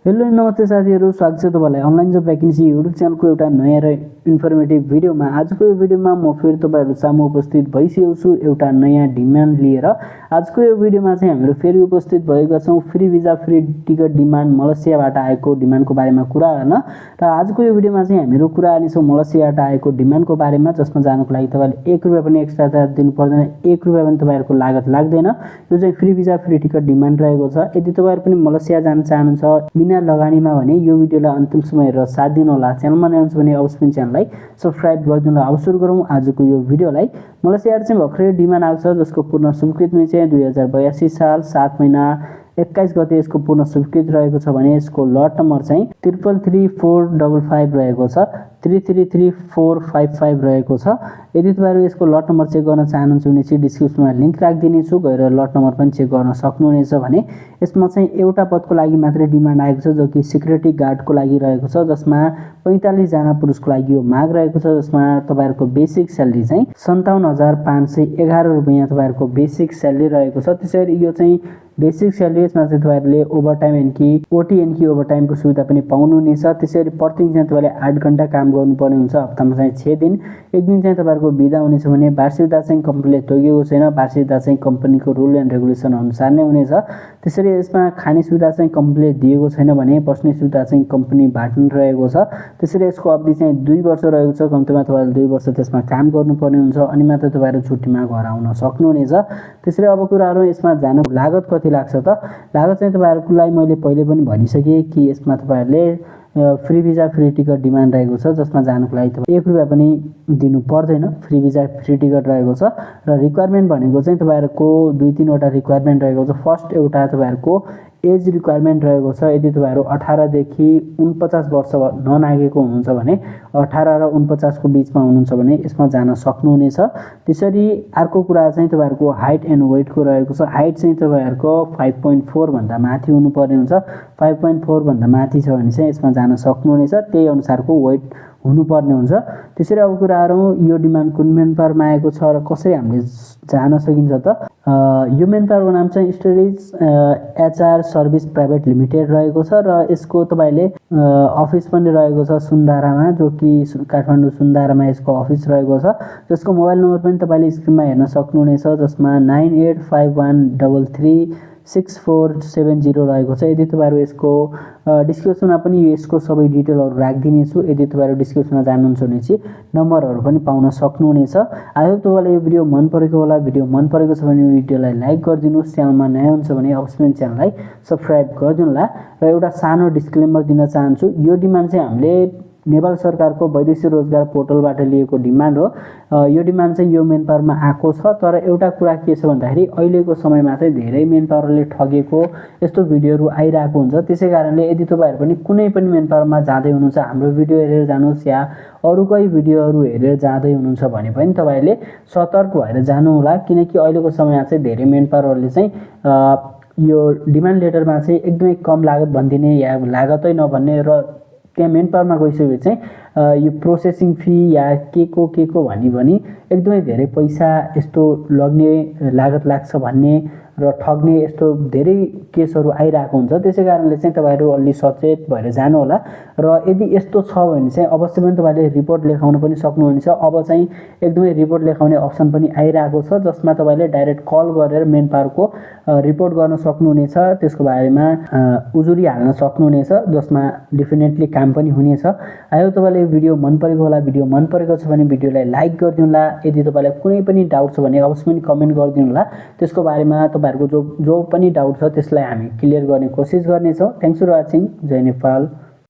Hello नमस्ते साथीहरु, स्वागत छ तपाईलाई अनलाइन जब भ्याकेन्सी युट्युब च्यानलको एउटा नयाँ र इन्फर्मेटिभ भिडियोमा। आजको यो भिडियोमा म फेरि तपाईहरु सामु उपस्थित भइसकेको छु एउटा नयाँ डिमान्ड लिएर। आजको यो भिडियोमा चाहिँ हामीहरु फेरि उपस्थित भएका छौं free visa free ticket demand मलेसियाबाट आएको डिमान्डको बारेमा कुरा गर्न। र आजको यो भिडियोमा चाहिँ हामीहरु कुरा गर्नेछौं मलेसियाबाट आएको डिमान्डको बारेमा, जसमा जानको लागि तपाईले 1 रुपैयाँ पनि एक्स्ट्रा चार्ज दिनु पर्दैन, 1 रुपैयाँ पनि तपाईहरुको लागत लाग्दैन। यो चाहिँ free visa free ticket demand रहेको छ। यदि तपाईहरु पनि मलेसिया जान चाहनुहुन्छ बिना लगानीमा भने यो भिडियोलाई अन्तिम सम्म हेरेर साथ दिनु होला। च्यानलमा नयाँ हुनुहुन्छ भने अवश्य पनि च्यानललाई सब्स्क्राइब गरिदिनु होला। अब सुरु गरौँ आजको यो भिडियोलाई। मलेसियाबाट चाहिँ भर्खरै डिमान्ड आएको छ, जसको पूर्ण स्वीकृति चाहिँ 2082 साल 7 महिना 21 गते यसको पूर्ण स्वीकृति रहेको छ भने यसको लट नम्बर चाहिँ 333455 रहेको छ, 333455 रहेको छ। यदि तपाईहरु यसको लट नम्बर चेक गर्न चाहनुहुन्छ भने चाहिँ डिस्क्रिप्सनमा लिंक राखिदिने छु, गएर लट नम्बर पनि चेक गर्न सक्नुहुनेछ। भने यसमा चाहिँ एउटा पदको लागि मात्रै डिमान्ड आएको छ, जो कि सिक्युरिटी गार्डको लागि रहेको छ, जसमा 45 जना पुरुषको लागि यो माग रहेको छ, जसमा तपाईहरुको बेसिक स्यालेरी चाहिँ 57511 रुपैयाँ तपाईहरुको बेसिक स्यालेरी रहेको छ। त्यसैगरी यो चाहिँ बेसिक स्यालेरी यसमा चाहिँ तपाईहरुले ओभरटाइम एन्की ओटी एन्की ओभरटाइमको सुविधा पनि पाउनुहुनेछ। त्यसैगरी प्रतिदिन चाहिँ तपाईले 8 घण्टा काम गर्नुपर्ने हुन्छ, हप्तामा चाहिँ 6 दिन। एक दिन चाहिँ तपाईहरुको बिदा हुनेछ भने वार्षिकता चाहिँ कम्पनीले तोकेको छैन, वार्षिकता चाहिँ कम्पनीको रुल एन्ड रेगुलेसन अनुसार नै हुनेछ। त्यसैले यसमा खाने सुविधा चाहिँ कम्पनीले दिएको छैन भने बस्ने सुविधा चाहिँ कम्पनी बाटन रहेको छ। त्यसैले यसको अवधि चाहिँ 2 वर्ष रहेको छ। कम्तीमा तपाईले 2 वर्ष त्यसमा काम गर्नुपर्ने हुन्छ, अनि मात्र तपाईहरु छुट्टीमा घर आउन सक्नुहुनेछ। त्यसैले अब कुराहरु यसमा जान लागत कति लाग्छ त? लागत चाहिँ तपाईहरुलाई मैले पहिले पनि भनिसके कि यसमा तपाईहरुले free visa free ticket demand रहेको छ, जसमा जानको लागि तपाईले 1 रुपैयाँ पनि दिनु पर्दैन। फ्री भिजा फ्री टिकट रहेको छ र रिक्वायरमेन्ट भनेको चाहिँ तपाईहरुको 2-3 वटा रिक्वायरमेन्ट रहेको छ। फर्स्ट एउटा तपाईहरुको एज रिक्वायरमेन्ट रहेको छ। यदि तपाईहरु 18 देखि 49 वर्ष ननागेको हुनुहुन्छ भने 18 र 49 को बीचमा हुनुहुन्छ भने यसमा जान सक्नुहुनेछ। त्यसरी अर्को कुरा चाहिँ तपाईहरुको हाइट एन्ड वेटको रहेको छ। हाइट चाहिँ तपाईहरुको 5.4 भन्दा माथि हुनुपर्ने हुन्छ। 5.4 भन्दा माथि छ भने चाहिँ यसमा जान सक्नुहुनेछ। त्यही अनुसारको वेट हुनुपर्ने हुन्छ। त्यसरी अब कुराहरु यो डिमान्ड कुन मेन पावरमा आएको छ र कसरी हामीले जान सकिन्छ त? यो मेन पावरको नाम चाहिँ storage HR service private limited रहेको छ र यसको तपाईले अफिस पनि रहेको छ सुन्दारामा, जो कि काठमाडौँ सुन्दारामा यसको अफिस रहेको छ। जसको मोबाइल नम्बर पनि तपाईले स्क्रिनमा हेर्न सक्नुहुनेछ, जसमा 9851336470 रहेको छ। यदि तपाईहरु यसको डिस्क्रिप्सनमा पनि यसको सबै डिटेलहरु राखिदिने छु। यदि तपाईहरु डिस्क्रिप्सनमा जान्नुहुन्छ भने चाहिँ नम्बरहरु पनि पाउन सक्नुहुनेछ। आई होप तपाईलाई यो भिडियो मन परेको होला। भिडियो मन परेको छ भने भिडियोलाई लाइक गरिदिनुस्। च्यानलमा नयाँ हुन्छ भने अवश्य पनि च्यानललाई सब्स्क्राइब गरिदिनु होला। र एउटा सानो डिस्क्लेमर दिन चाहन्छु, यो डिमान्ड चाहिँ हामीले नेपाल सरकारको वैदेशिक रोजगार पोर्टलबाट लिएको डिमान्ड हो। यो डिमान्ड चाहिँ यो मेन पावरमा आएको छ। तर एउटा कुरा के छ भन्दाखेरि अहिलेको समयमा चाहिँ धेरै मेन पावरले ठगेको यस्तो भिडियोहरु आइरहेको हुन्छ। त्यसै कारणले यदि तपाईहरु पनि कुनै पनि मेन पावरमा जाँदै हुनुहुन्छ, हाम्रो भिडियो हेरेर जानुस् या अरुकै भिडियोहरु हेरेर जाँदै हुनुहुन्छ भने पनि तपाईहरुले सतर्क भएर जानु होला, किनकि अहिलेको समयमा चाहिँ धेरै मेन पावरले चाहिँ यो डिमान्ड लेटरमा चाहिँ एकदमै कम लागत भन्दिने या लागतै नभन्ने र त्यहाँ मेन पावरमा गइसकेपछि चाहिँ यो प्रोसेसिङ फी या के को भनी एकदमै धेरै पैसा यस्तो लग्ने लागत लाग्छ भन्ने र ठग्ने यस्तो धेरै केसहरु आइरहेको हुन्छ। त्यसै कारणले चाहिँ तपाईहरु अलि सचेत भएर जानु होला। र यदि यस्तो छ भने चाहिँ अवश्य पनि तपाईले रिपोर्ट लेखाउन पनि सक्नुहुनेछ। अब चाहिँ एकदमै रिपोर्ट लेखाउने अप्सन पनि आइरहेको छ, जसमा तपाईले डाइरेक्ट कल गरेर मेन पावरको रिपोर्ट गर्न सक्नुहुनेछ। त्यसको बारेमा उजुरी हाल्न सक्नुहुनेछ, जसमा डेफिनेटली काम पनि हुनेछ। आई होप तपाईलाई भिडियो मन परेको होला। भिडियो मन परेको छ भने भिडियोलाई लाइक गरिदिनु होला। यदि तपाईलाई कुनै पनि डाउट छ भने अवश्य पनि कमेन्ट गरिदिनु होला। त्यसको बारेमा तपाईहरुको जो पनि डाउट छ त्यसलाई हामी क्लियर गर्ने कोसिस गर्नेछौं। Thanks for watching. जय नेपाल।